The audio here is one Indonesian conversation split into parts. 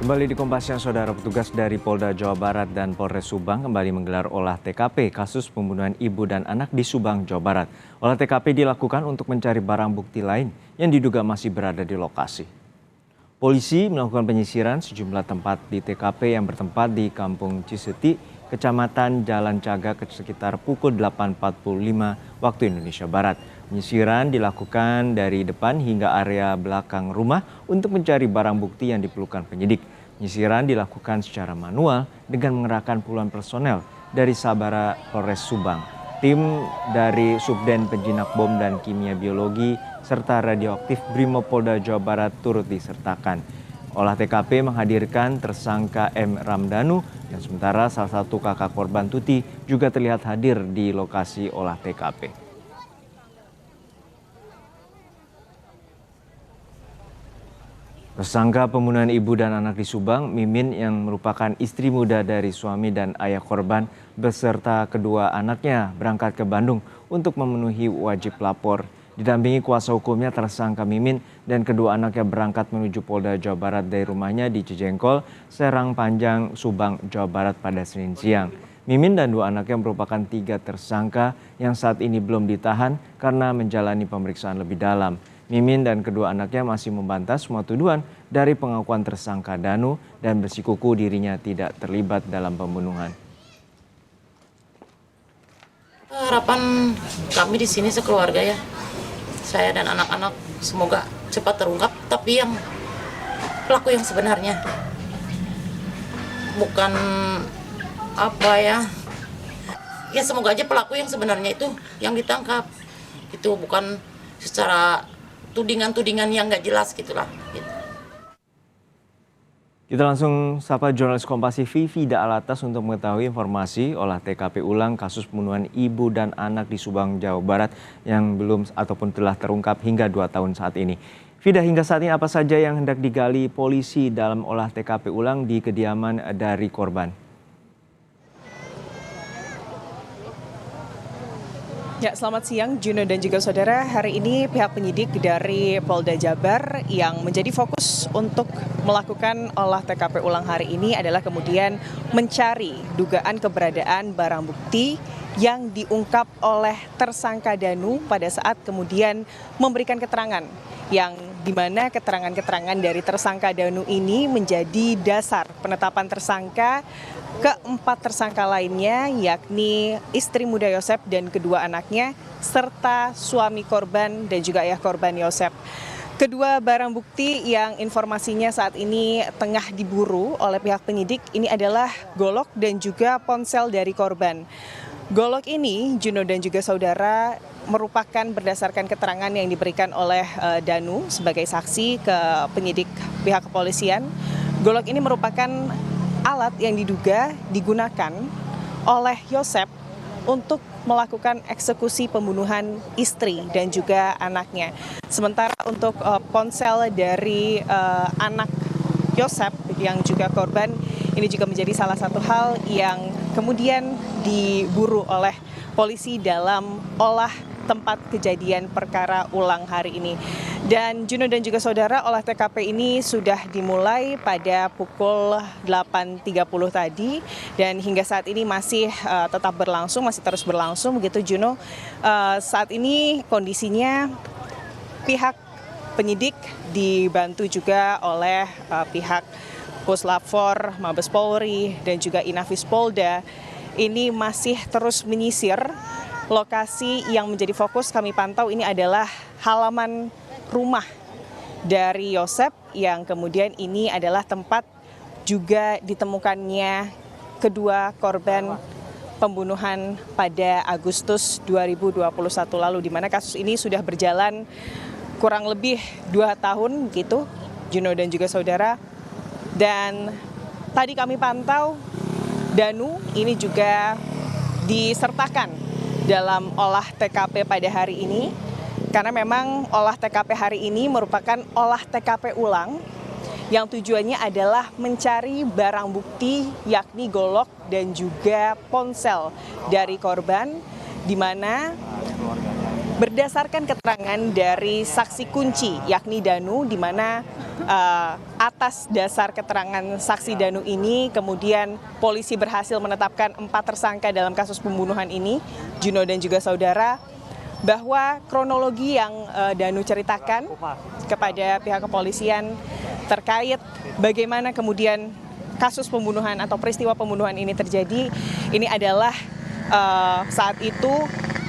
Kembali di Kompas Siang, Saudara, petugas dari Polda Jawa Barat dan Polres Subang kembali menggelar olah TKP kasus pembunuhan ibu dan anak di Subang, Jawa Barat. Olah TKP dilakukan untuk mencari barang bukti lain yang diduga masih berada di lokasi. Polisi melakukan penyisiran sejumlah tempat di TKP yang bertempat di Kampung Ciseti, Kecamatan Jalan Caga sekitar pukul 8.45 waktu Indonesia Barat. Penyisiran dilakukan dari depan hingga area belakang rumah untuk mencari barang bukti yang diperlukan penyidik. Penyisiran dilakukan secara manual dengan mengerahkan puluhan personel dari Sabara Polres Subang. Tim dari Subden Penjinak Bom dan Kimia Biologi serta Radioaktif Brimopolda Jawa Barat turut disertakan. Olah TKP menghadirkan tersangka M. Ramdhanu dan sementara salah satu kakak korban Tuti juga terlihat hadir di lokasi olah TKP. Tersangka pembunuhan ibu dan anak di Subang, Mimin yang merupakan istri muda dari suami dan ayah korban beserta kedua anaknya berangkat ke Bandung untuk memenuhi wajib lapor. Didampingi kuasa hukumnya, tersangka Mimin dan kedua anaknya berangkat menuju Polda Jawa Barat dari rumahnya di Cijengkol, Serang Panjang, Subang, Jawa Barat pada Senin siang. Mimin dan dua anaknya merupakan 3 tersangka yang saat ini belum ditahan karena menjalani pemeriksaan lebih dalam. Mimin dan kedua anaknya masih membantah semua tuduhan dari pengakuan tersangka Danu dan bersikuku dirinya tidak terlibat dalam pembunuhan. Harapan kami di sini sekeluarga ya, saya dan anak-anak semoga cepat terungkap, tapi yang pelaku yang sebenarnya bukan apa ya semoga aja pelaku yang sebenarnya itu yang ditangkap, itu bukan secara tudingan-tudingan yang nggak jelas gitulah. Kita langsung sapa jurnalis Kompas TV Fida Alatas untuk mengetahui informasi olah TKP ulang kasus pembunuhan ibu dan anak di Subang, Jawa Barat yang belum ataupun telah terungkap hingga 2 tahun saat ini. Fida, hingga saat ini apa saja yang hendak digali polisi dalam olah TKP ulang di kediaman dari korban? Ya, selamat siang Juno dan juga saudara. Hari ini pihak penyidik dari Polda Jabar yang menjadi fokus untuk melakukan olah TKP ulang hari ini adalah kemudian mencari dugaan keberadaan barang bukti yang diungkap oleh tersangka Danu pada saat kemudian memberikan keterangan, yang dimana keterangan-keterangan dari tersangka Danu ini menjadi dasar penetapan tersangka keempat tersangka lainnya, yakni istri muda Yosep dan kedua anaknya, serta suami korban dan juga ayah korban Yosep. Kedua barang bukti yang informasinya saat ini tengah diburu oleh pihak penyidik ini adalah golok dan juga ponsel dari korban. Golok ini, Juno dan juga saudara, merupakan berdasarkan keterangan yang diberikan oleh Danu sebagai saksi ke penyidik pihak kepolisian. Golok ini merupakan alat yang diduga digunakan oleh Yosep untuk melakukan eksekusi pembunuhan istri dan juga anaknya. Sementara untuk ponsel dari anak Yosep yang juga korban, ini juga menjadi salah satu hal yang kemudian diburu oleh polisi dalam olah tempat kejadian perkara ulang hari ini. Dan Juno dan juga saudara, olah TKP ini sudah dimulai pada pukul 8.30 tadi dan hingga saat ini masih tetap berlangsung, masih terus berlangsung begitu Juno. Saat ini kondisinya pihak penyidik dibantu juga oleh pihak Puslap 4, Mabes Polri dan juga Inafis Polda ini masih terus menyisir. Lokasi yang menjadi fokus kami pantau ini adalah halaman rumah dari Yosep yang kemudian ini adalah tempat juga ditemukannya kedua korban pembunuhan pada Agustus 2021 lalu, di mana kasus ini sudah berjalan kurang lebih 2 tahun gitu, Juno dan juga saudara. Dan tadi kami pantau Danu ini juga disertakan dalam olah TKP pada hari ini, karena memang olah TKP hari ini merupakan olah TKP ulang yang tujuannya adalah mencari barang bukti yakni golok dan juga ponsel dari korban, di mana berdasarkan keterangan dari saksi kunci yakni Danu, di mana atas dasar keterangan saksi Danu ini, kemudian polisi berhasil menetapkan 4 tersangka dalam kasus pembunuhan ini, Juno dan juga saudara, bahwa kronologi yang Danu ceritakan kepada pihak kepolisian terkait bagaimana kemudian kasus pembunuhan atau peristiwa pembunuhan ini terjadi, ini adalah saat itu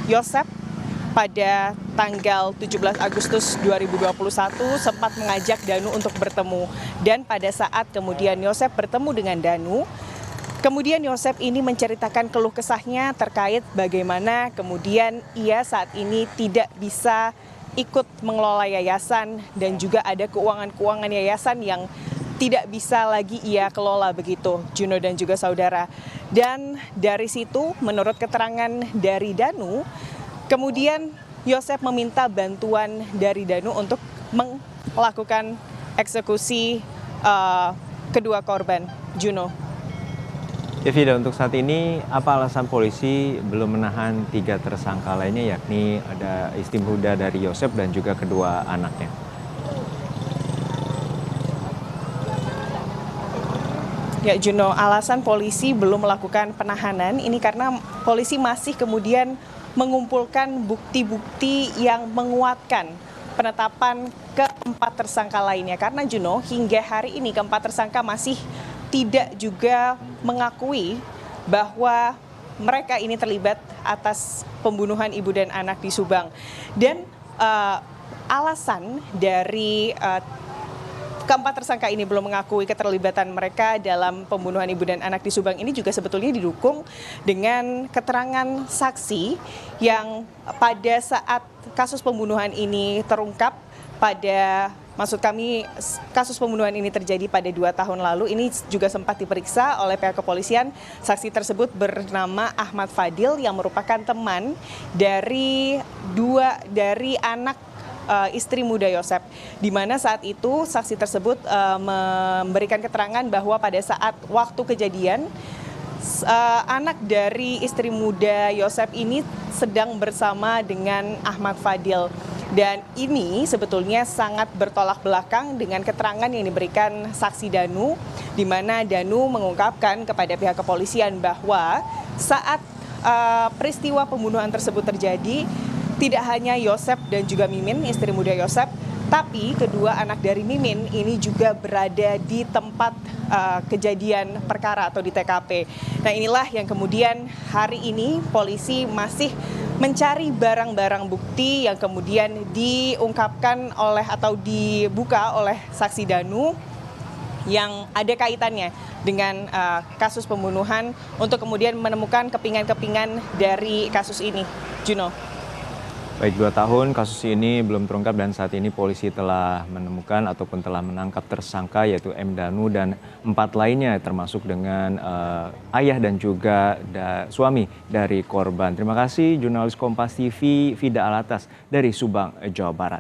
Yosep pada tanggal 17 Agustus 2021 sempat mengajak Danu untuk bertemu. Dan pada saat kemudian Yosep bertemu dengan Danu, kemudian Yosep ini menceritakan keluh kesahnya terkait bagaimana kemudian ia saat ini tidak bisa ikut mengelola yayasan dan juga ada keuangan-keuangan yayasan yang tidak bisa lagi ia kelola begitu, Juno dan juga saudara. Dan dari situ menurut keterangan dari Danu, kemudian Yosep meminta bantuan dari Danu untuk melakukan eksekusi kedua korban, Juno. Ya Vida, untuk saat ini apa alasan polisi belum menahan 3 tersangka lainnya, yakni ada istri muda dari Yosep dan juga kedua anaknya? Ya Juno, alasan polisi belum melakukan penahanan ini karena polisi masih kemudian mengumpulkan bukti-bukti yang menguatkan penetapan keempat tersangka lainnya. Karena Juno, hingga hari ini keempat tersangka masih tidak juga mengakui bahwa mereka ini terlibat atas pembunuhan ibu dan anak di Subang. Dan alasan dari keempat tersangka ini belum mengakui keterlibatan mereka dalam pembunuhan ibu dan anak di Subang ini juga sebetulnya didukung dengan keterangan saksi yang pada saat kasus pembunuhan ini terungkap kasus pembunuhan ini terjadi pada 2 tahun lalu, ini juga sempat diperiksa oleh pihak kepolisian. Saksi tersebut bernama Ahmad Fadil yang merupakan teman dari anak istri muda Yosep, di mana saat itu saksi tersebut memberikan keterangan bahwa pada saat waktu kejadian anak dari istri muda Yosep ini sedang bersama dengan Ahmad Fadil. Dan ini sebetulnya sangat bertolak belakang dengan keterangan yang diberikan saksi Danu, di mana Danu mengungkapkan kepada pihak kepolisian bahwa saat peristiwa pembunuhan tersebut terjadi, tidak hanya Yosep dan juga Mimin, istri muda Yosep, tapi kedua anak dari Mimin ini juga berada di tempat kejadian perkara atau di TKP. Nah, inilah yang kemudian hari ini polisi masih mencari barang-barang bukti yang kemudian diungkapkan oleh atau dibuka oleh saksi Danu yang ada kaitannya dengan kasus pembunuhan untuk kemudian menemukan kepingan-kepingan dari kasus ini. Juno. Baik, 2 tahun kasus ini belum terungkap dan saat ini polisi telah menemukan ataupun telah menangkap tersangka yaitu M. Danu dan 4 lainnya termasuk dengan ayah dan juga suami dari korban. Terima kasih jurnalis Kompas TV Vida Alatas dari Subang, Jawa Barat.